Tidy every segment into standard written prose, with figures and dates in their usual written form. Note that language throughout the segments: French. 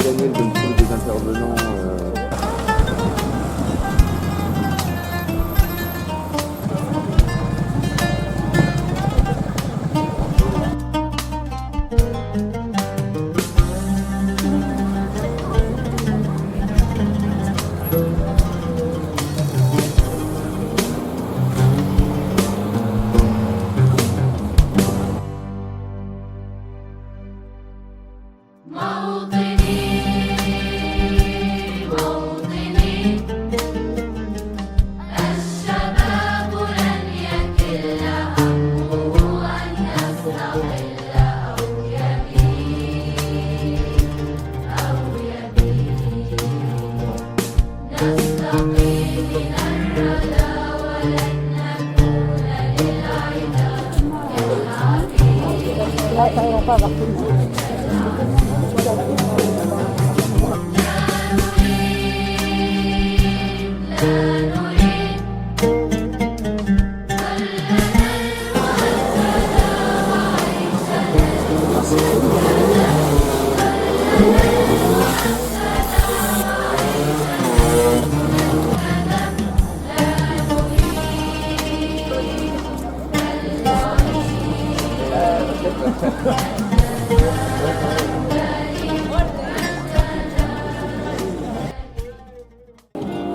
Daniel donne tous les intervenants.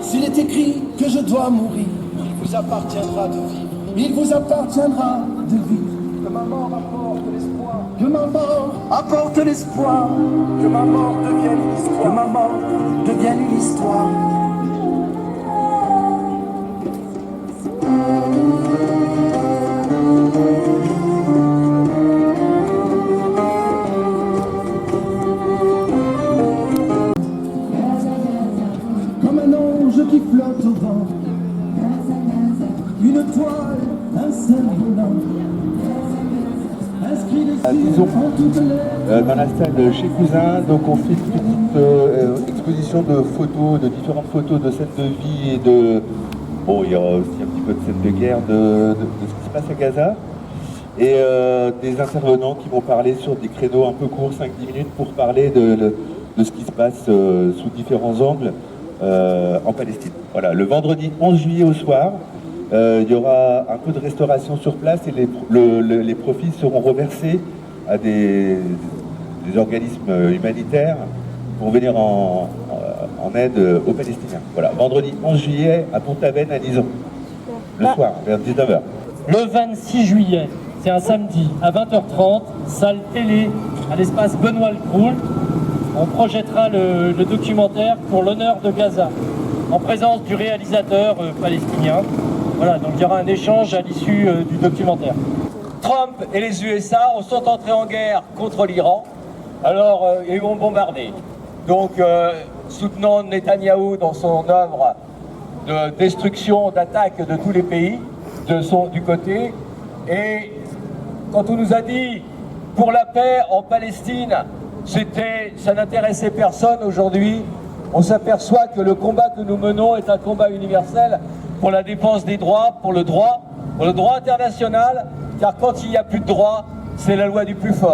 S'il est écrit que je dois mourir, il vous appartiendra de vivre. Il vous appartiendra de vivre. Que ma mort apporte l'espoir. Que ma mort apporte l'espoir. Que ma mort devienne une histoire. Que ma mort devienne une histoire. Comme un ange qui flotte au vent, une toile, un seul volant, inscrit dessus en toutes les... Dans la salle chez Cousin, donc on fait une petite exposition de photos, de différentes photos de scènes de vie et de... Bon, il y aura aussi un petit peu de scènes de guerre, de ce qui se passe à Gaza. Et des intervenants qui vont parler sur des créneaux un peu courts, 5-10 minutes, pour parler de ce qui se passe sous différents angles en Palestine. Voilà, le vendredi 11 juillet au soir, il y aura un peu de restauration sur place et les profits seront reversés à des organismes humanitaires pour venir en aide aux Palestiniens. Voilà, vendredi 11 juillet à Pont-Aven à Lison, le soir, vers 19h. Le 26 juillet, c'est un samedi, à 20h30, salle télé à l'espace Benoît Lecroul. On projettera le documentaire pour l'honneur de Gaza, en présence du réalisateur palestinien. Voilà, donc il y aura un échange à l'issue du documentaire. Trump et les USA sont entrés en guerre contre l'Iran, alors ils vont bombarder. Donc, soutenant Netanyahou dans son œuvre de destruction, d'attaque de tous les pays, du côté. Et quand on nous a dit pour la paix en Palestine, ça n'intéressait personne. Aujourd'hui, on s'aperçoit que le combat que nous menons est un combat universel pour la défense des droits, pour le droit international, car quand il n'y a plus de droit, c'est la loi du plus fort.